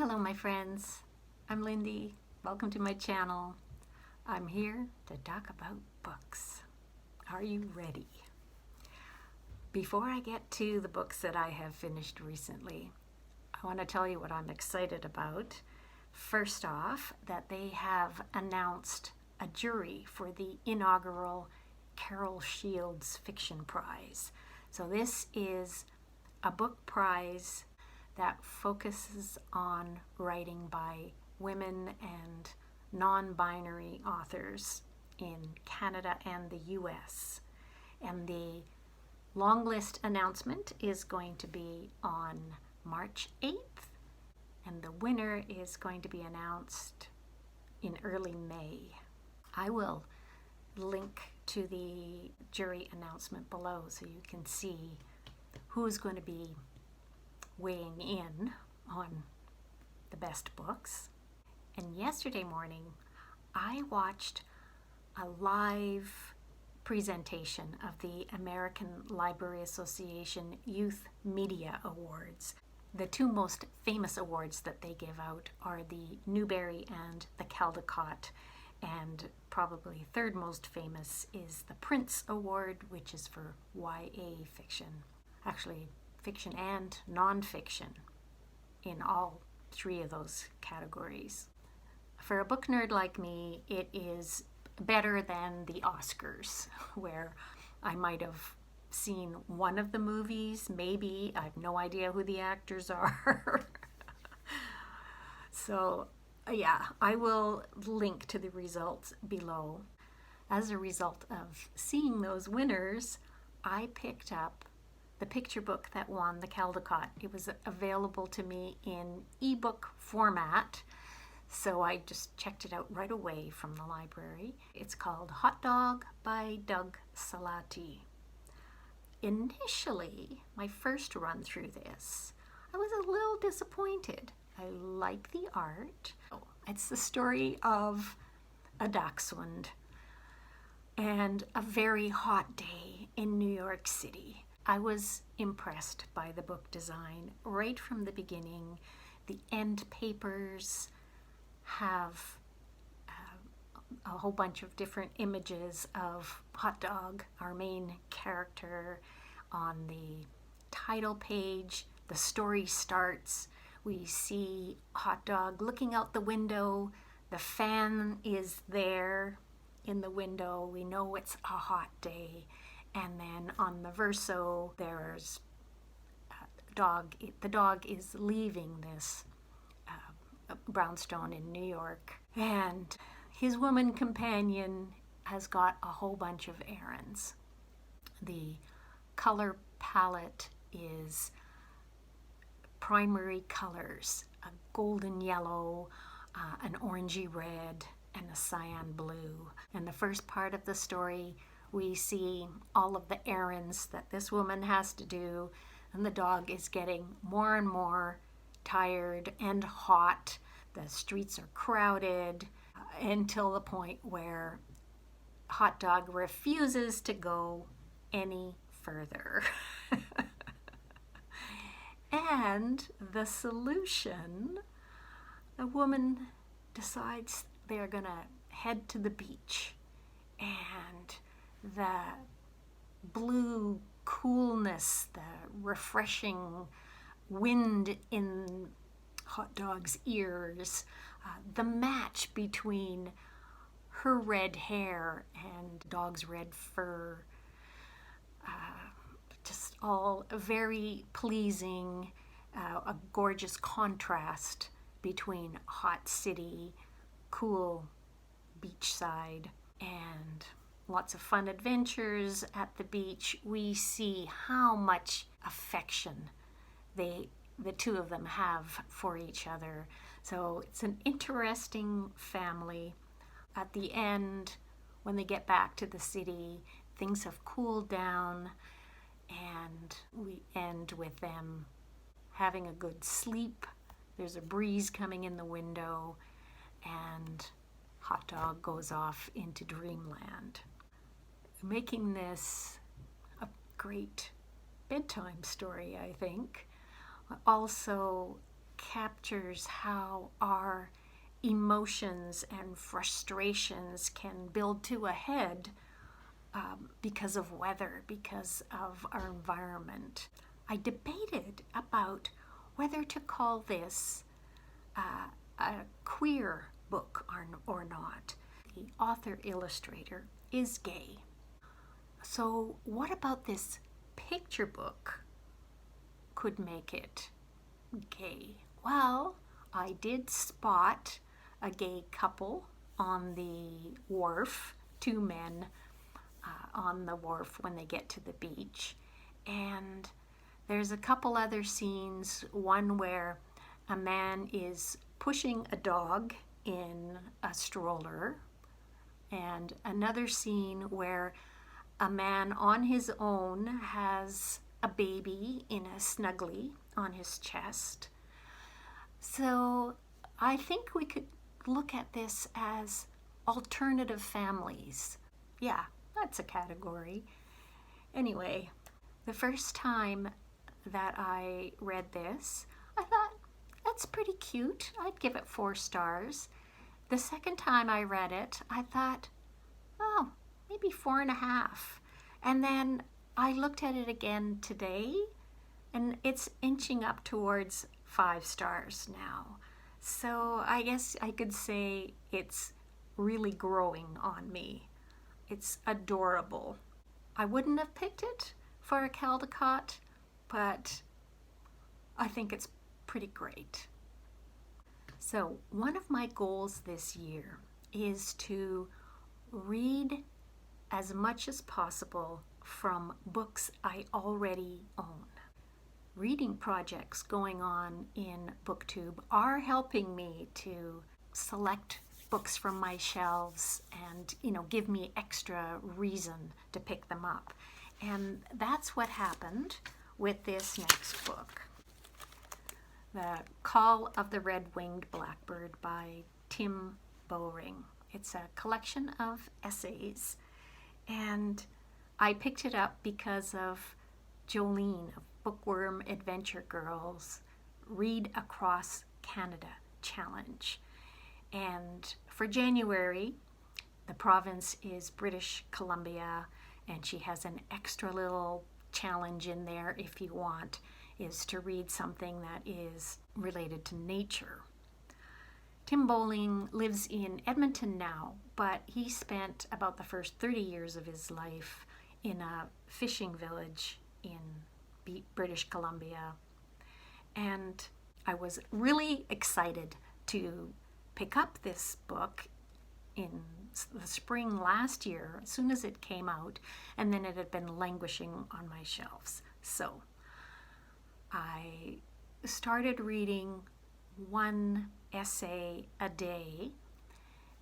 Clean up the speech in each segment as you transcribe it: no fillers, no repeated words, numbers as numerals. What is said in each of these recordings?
Hello my friends, I'm Lindy. Welcome to my channel. I'm here to talk about books. Are you ready? Before I get to the books that I have finished recently, I want to tell you what I'm excited about. First off, that they have announced a jury for the inaugural Carol Shields Fiction Prize. So this is a book prize that focuses on writing by women and non-binary authors in Canada and the US. And the long list announcement is going to be on March 8th, and the winner is going to be announced in early May. I will link to the jury announcement below so you can see who's going to be weighing in on the best books. And yesterday morning I watched a live presentation of the American Library Association Youth Media Awards. The two most famous awards that they give out are the Newbery and the Caldecott, and probably third most famous is the Prince Award, which is for YA fiction. Actually, fiction and nonfiction in all three of those categories. For a book nerd like me, it is better than the Oscars, where I might have seen one of the movies, maybe. I have no idea who the actors are. So yeah, I will link to the results below. As a result of seeing those winners, I picked up the picture book that won the Caldecott. It was available to me in ebook format, so I just checked it out right away from the library. It's called Hot Dog by Doug Salati. Initially, my first run through this, I was a little disappointed. I like the art. It's the story of a dachshund and a very hot day in New York City. I was impressed by the book design right from the beginning. The end papers have a whole bunch of different images of Hot Dog, our main character. On the title page, the story starts. We see Hot Dog looking out the window. The fan is there in the window. We know it's a hot day. And then on the verso, there's the dog is leaving this brownstone in New York, and his woman companion has got a whole bunch of errands. The color palette is primary colors, a golden yellow, an orangey red, and a cyan blue. And the first part of the story, we see all of the errands that this woman has to do, and the dog is getting more and more tired and hot. The streets are crowded until the point where Hot Dog refuses to go any further. And the solution, the woman decides they're gonna head to the beach, and the blue coolness, the refreshing wind in Hot Dog's ears, the match between her red hair and Dog's red fur, just all very pleasing, a gorgeous contrast between hot city, cool beachside, and lots of fun adventures at the beach. We see how much affection the two of them have for each other. So it's an interesting family. At the end, when they get back to the city, things have cooled down, and we end with them having a good sleep. There's a breeze coming in the window, and Hot Dog goes off into dreamland, making this a great bedtime story, I think. Also captures how our emotions and frustrations can build to a head because of weather, because of our environment. I debated about whether to call this a queer book or not. The author-illustrator is gay. So what about this picture book could make it gay? Well, I did spot a gay couple on the wharf, two men on the wharf when they get to the beach. And there's a couple other scenes, one where a man is pushing a dog in a stroller, and another scene where a man on his own has a baby in a snuggly on his chest. So I think we could look at this as alternative families. Yeah, that's a category. Anyway, the first time that I read this, I thought, that's pretty cute. I'd give it 4 stars. The second time I read it, I thought, oh, maybe 4.5. And then I looked at it again today, and it's inching up towards 5 stars now. So I guess I could say it's really growing on me. It's adorable. I wouldn't have picked it for a Caldecott, but I think it's pretty great. So one of my goals this year is to read as much as possible from books I already own. Reading projects going on in BookTube are helping me to select books from my shelves and, give me extra reason to pick them up. And that's what happened with this next book, The Call of the Red-Winged Blackbird by Tim-Mobley. It's a collection of essays, and I picked it up because of Jolene of Bookworm Adventure Girls Read Across Canada Challenge. And for January, the province is British Columbia, and she has an extra little challenge in there if you want, is to read something that is related to nature. Tim Bowling lives in Edmonton now, but he spent about the first 30 years of his life in a fishing village in British Columbia. And I was really excited to pick up this book in the spring last year, as soon as it came out, and then it had been languishing on my shelves. So I started reading one essay a day,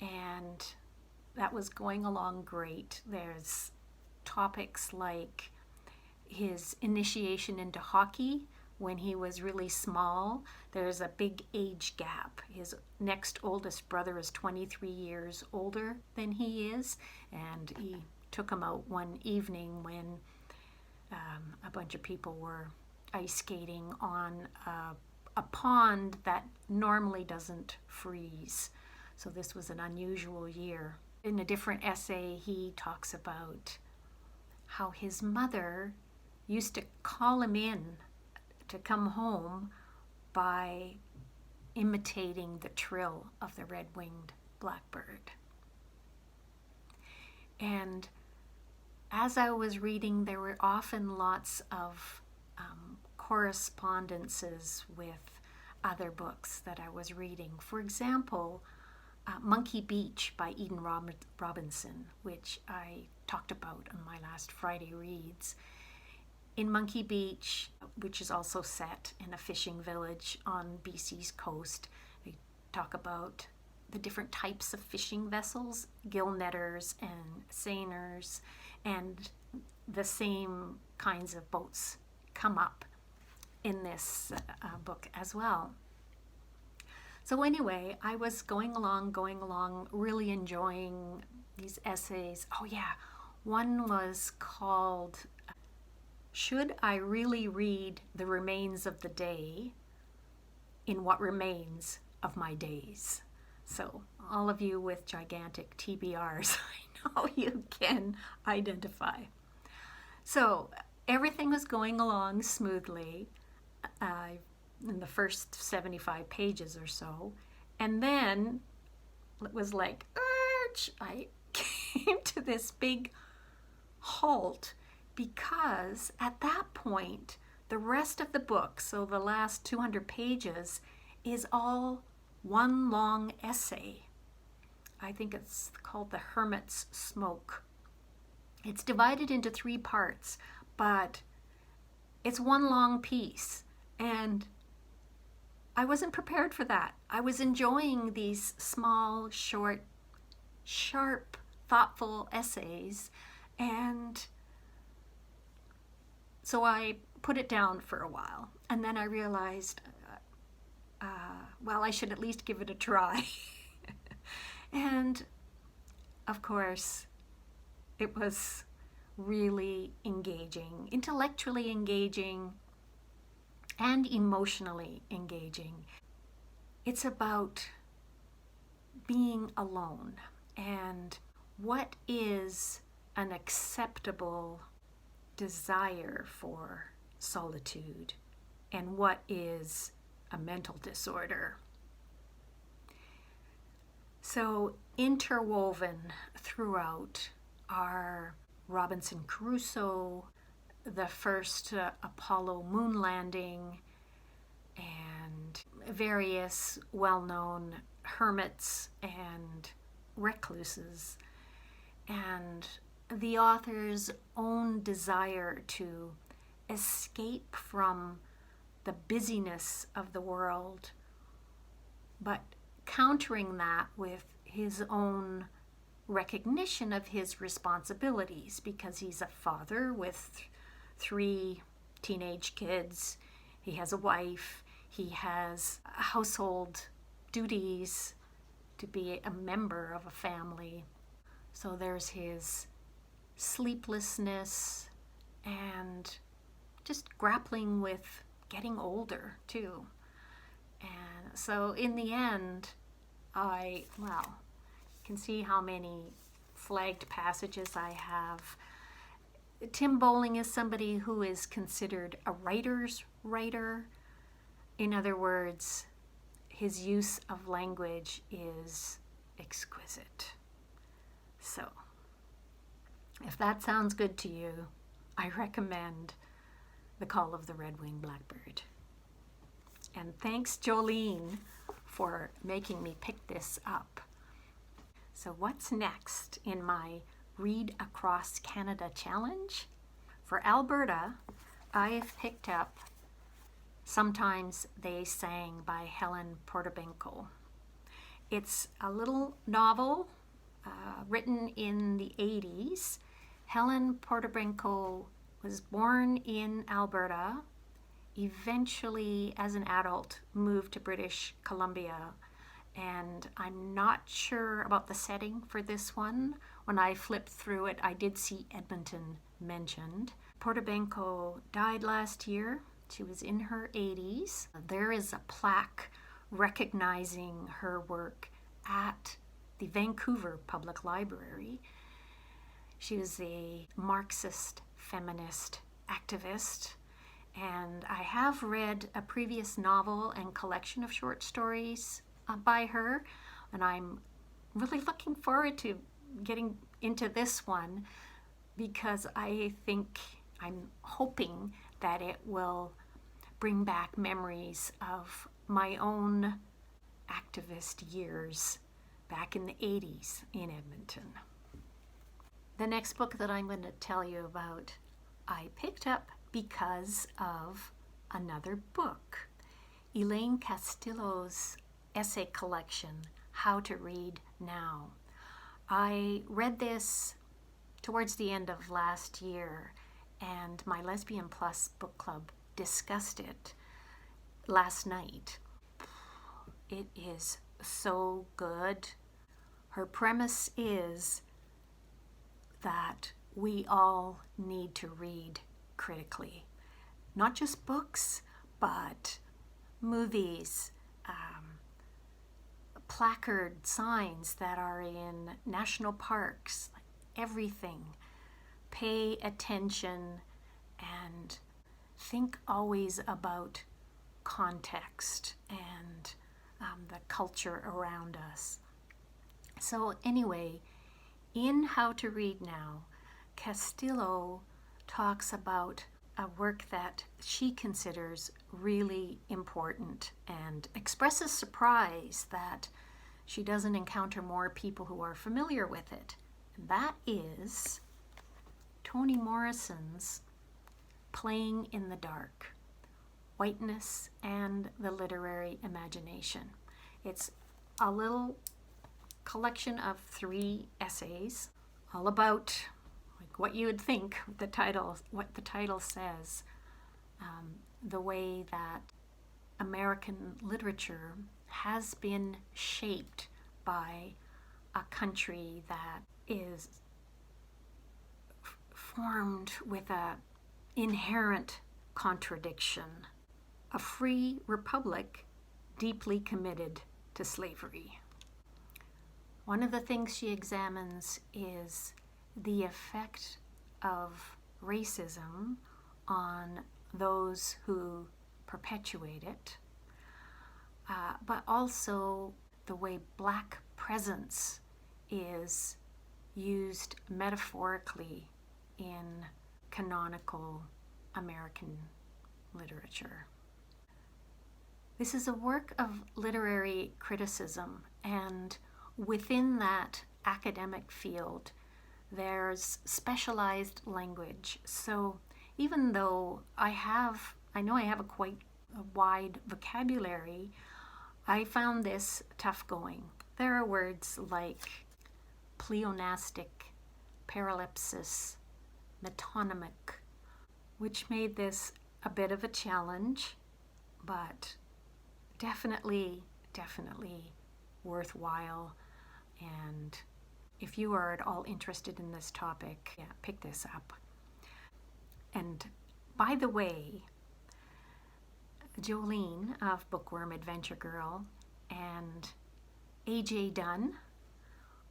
and that was going along great. There's topics like his initiation into hockey when he was really small. There's a big age gap. His next oldest brother is 23 years older than he is, and he took him out one evening when a bunch of people were ice skating on a pond that normally doesn't freeze. So this was an unusual year. In a different essay, he talks about how his mother used to call him in to come home by imitating the trill of the red-winged blackbird. And as I was reading, there were often lots of correspondences with other books that I was reading. For example, Monkey Beach by Eden Robinson, which I talked about on my last Friday Reads. In Monkey Beach, which is also set in a fishing village on BC's coast, they talk about the different types of fishing vessels, gill netters and seiners, and the same kinds of boats come up in this book as well. So anyway, I was going along, really enjoying these essays. Oh yeah, one was called Should I Really Read the Remains of the Day in what remains of my days. So all of you with gigantic TBRs, I know you can identify. So everything was going along smoothly in the first 75 pages or so. And then it was like, I came to this big halt because at that point, the rest of the book, so the last 200 pages, is all one long essay. I think it's called The Hermit's Smoke. It's divided into 3 parts, but it's one long piece. And I wasn't prepared for that. I was enjoying these small, short, sharp, thoughtful essays. And so I put it down for a while. And then I realized, well, I should at least give it a try. And of course, it was really engaging, intellectually engaging, and emotionally engaging. It's about being alone and what is an acceptable desire for solitude and what is a mental disorder. So interwoven throughout are Robinson Crusoe, the first Apollo moon landing, and various well-known hermits and recluses, and the author's own desire to escape from the busyness of the world, but countering that with his own recognition of his responsibilities, because he's a father with 3 teenage kids, he has a wife, he has household duties to be a member of a family. So there's his sleeplessness and just grappling with getting older too. And so in the end, you can see how many flagged passages I have. Tim Bowling is somebody who is considered a writer's writer. In other words, his use of language is exquisite. So, if that sounds good to you, I recommend The Call of the Red-Winged Blackbird. And thanks, Jolene, for making me pick this up. So what's next in my Read Across Canada challenge? For Alberta, I've picked up Sometimes They Sang by Helen Potrebenko. It's a little novel written in the 80s. Helen Potrebenko was born in Alberta, eventually as an adult moved to British Columbia, and I'm not sure about the setting for this one. When I flipped through it, I did see Edmonton mentioned. Potrebenko died last year. She was in her 80s. There is a plaque recognizing her work at the Vancouver Public Library. She was a Marxist feminist activist, and I have read a previous novel and collection of short stories by her, and I'm really looking forward to getting into this one because I'm hoping that it will bring back memories of my own activist years back in the 80s in Edmonton. The next book that I'm going to tell you about, I picked up because of another book, Elaine Castillo's essay collection, How to Read Now. I read this towards the end of last year, and my Lesbian Plus book club discussed it last night. It is so good. Her premise is that we all need to read critically. Not just books, but movies, placard signs that are in national parks, everything. Pay attention and think always about context and the culture around us. So anyway, in How to Read Now, Castillo talks about a work that she considers really important and expresses surprise that she doesn't encounter more people who are familiar with it. And that is Toni Morrison's Playing in the Dark, Whiteness and the Literary Imagination. It's a little collection of 3 essays, all about what you would think what the title says, the way that American literature has been shaped by a country that is formed with an inherent contradiction. A free republic deeply committed to slavery. One of the things she examines is the effect of racism on those who perpetuate it, but also the way Black presence is used metaphorically in canonical American literature. This is a work of literary criticism, and within that academic field, there's specialized language. So even though I know I have a wide vocabulary, I found this tough going. There are words like pleonastic, paralipsis, metonymic, which made this a bit of a challenge, but definitely worthwhile. And if you are at all interested in this topic, pick this up. And by the way, Jolene of Bookworm Adventure Girl and AJ Dunn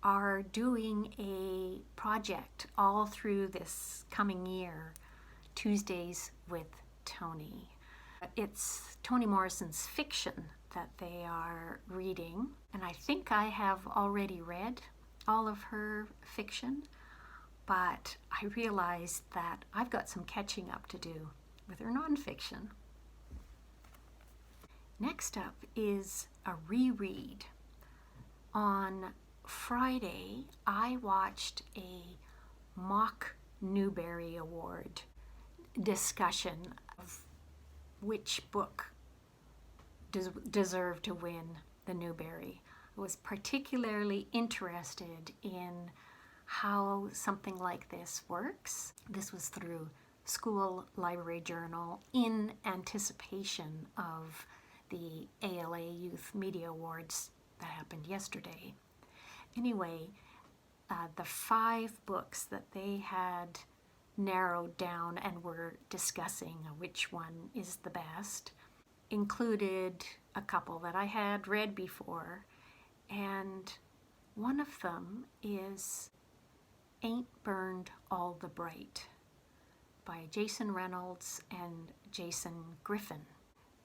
are doing a project all through this coming year, Tuesdays with Toni. It's Toni Morrison's fiction that they are reading, and I think I have already read all of her fiction, but I realized that I've got some catching up to do with her nonfiction. Next up is a reread. On Friday, I watched a mock Newbery Award discussion of which book deserved to win the Newbery. I was particularly interested in how something like this works. This was through School Library Journal in anticipation of the ALA Youth Media Awards that happened yesterday. Anyway, the 5 books that they had narrowed down and were discussing which one is the best included a couple that I had read before, and one of them is Ain't Burned All the Bright by Jason Reynolds and Jason Griffin.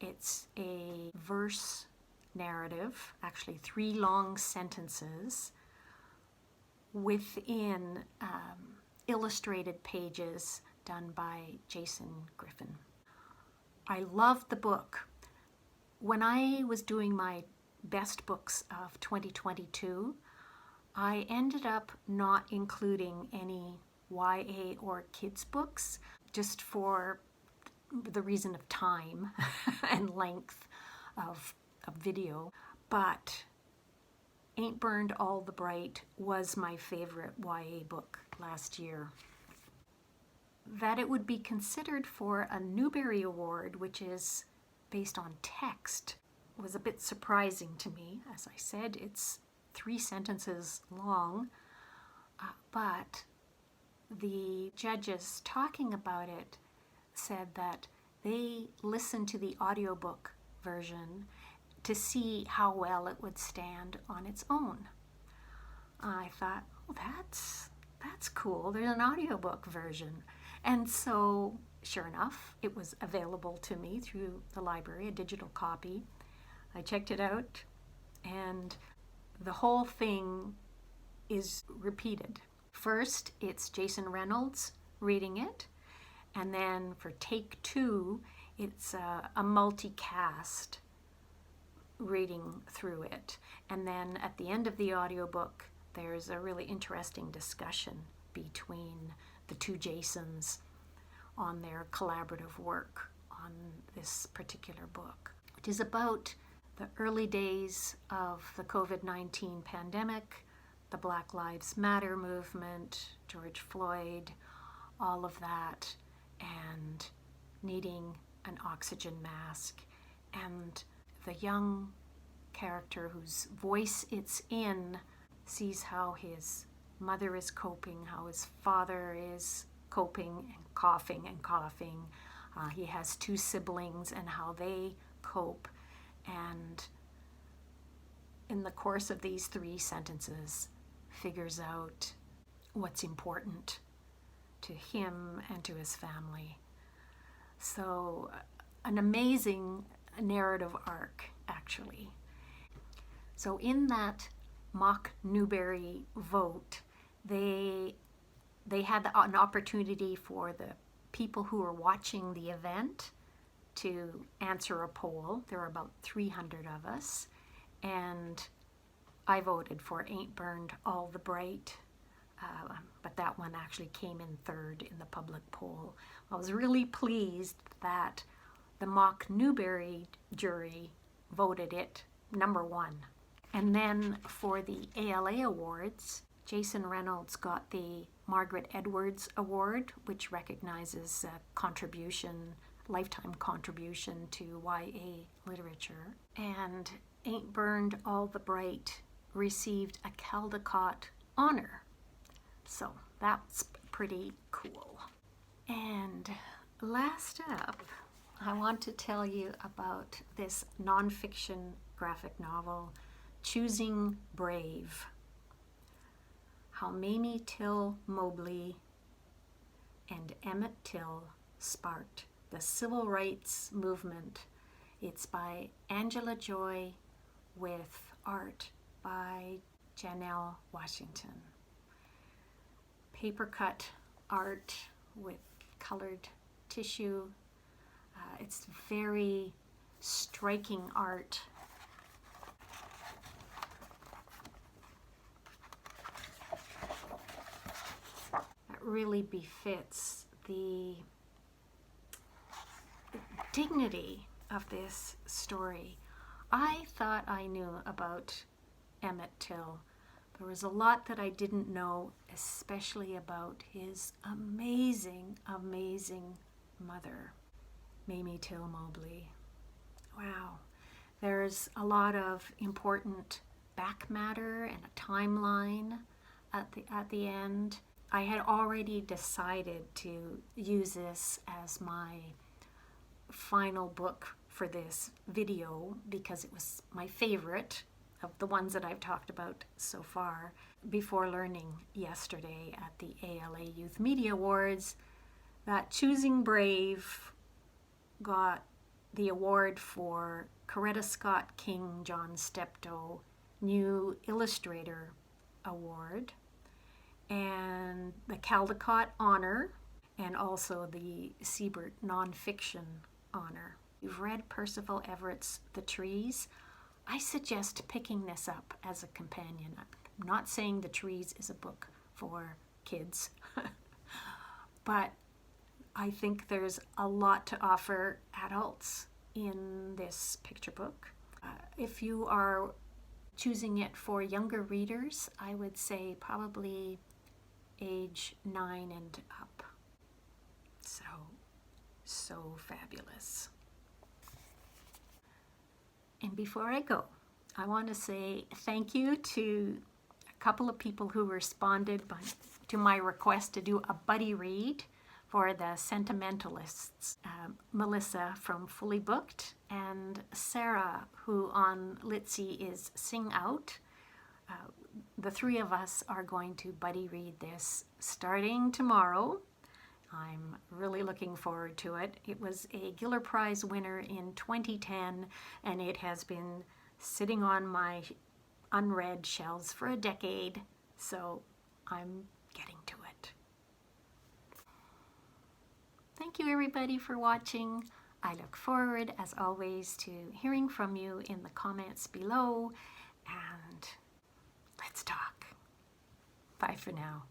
It's a verse narrative, actually 3 long sentences within illustrated pages done by Jason Griffin. I loved the book. When I was doing my best books of 2022, I ended up not including any YA or kids books, just for the reason of time and length of video. But Ain't Burned All the Bright was my favorite YA book last year. That it would be considered for a Newbery Award, which is based on text, was a bit surprising to me. As I said, it's 3 sentences long, but the judges talking about it said that they listened to the audiobook version to see how well it would stand on its own. I thought, well, that's cool. There's an audiobook version. And so, sure enough, it was available to me through the library, a digital copy. I checked it out, and the whole thing is repeated. First, it's Jason Reynolds reading it, and then for take 2, it's a multicast reading through it. And then at the end of the audiobook, there's a really interesting discussion between the two Jasons on their collaborative work on this particular book. It is about the early days of the COVID-19 pandemic, the Black Lives Matter movement, George Floyd, all of that, and needing an oxygen mask, and the young character whose voice it's in sees how his mother is coping, how his father is coping and coughing and coughing. He has 2 siblings and how they cope. And in the course of these 3 sentences, figures out what's important to him and to his family. So an amazing narrative arc, actually. So in that mock Newbery vote, they had an opportunity for the people who were watching the event to answer a poll. There were about 300 of us, and I voted for Ain't Burned All the Bright, but that one actually came in 3rd in the public poll. I was really pleased that the mock Newbery jury voted it number 1. And then for the ALA Awards, Jason Reynolds got the Margaret Edwards Award, which recognizes a lifetime contribution to YA literature. And Ain't Burned All the Bright received a Caldecott honor. So that's pretty cool. And last up, I want to tell you about this nonfiction graphic novel, Choosing Brave. How Mamie Till-Mobley and Emmett Till sparked the civil rights movement. It's by Angela Joy with art by Janelle Washington. Paper cut art with colored tissue. It's very striking art. That really befits the dignity of this story. I thought I knew about Emmett Till. There was a lot that I didn't know, especially about his amazing, amazing mother, Mamie Till-Mobley. Wow. There's a lot of important back matter and a timeline at the end. I had already decided to use this as my final book for this video because it was my favorite of the ones that I've talked about so far, before learning yesterday at the ALA Youth Media Awards that Choosing Brave got the award for Coretta Scott King John Steptoe New Illustrator Award, and the Caldecott Honor, and also the Siebert Nonfiction Honor. You've read Percival Everett's The Trees. I suggest picking this up as a companion. I'm not saying The Trees is a book for kids, but I think there's a lot to offer adults in this picture book. If you are choosing it for younger readers, I would say probably age 9 and up. So fabulous. And before I go, I want to say thank you to a couple of people who responded to my request to do a buddy read for the Sentimentalists, Melissa from Fully Booked, and Sarah, who on Litzy is Sing Out. The three of us are going to buddy read this starting tomorrow. I'm really looking forward to it. It was a Giller Prize winner in 2010, and it has been sitting on my unread shelves for a decade, so I'm getting to it. Thank you everybody for watching. I look forward, as always, to hearing from you in the comments below, and let's talk. Bye for now.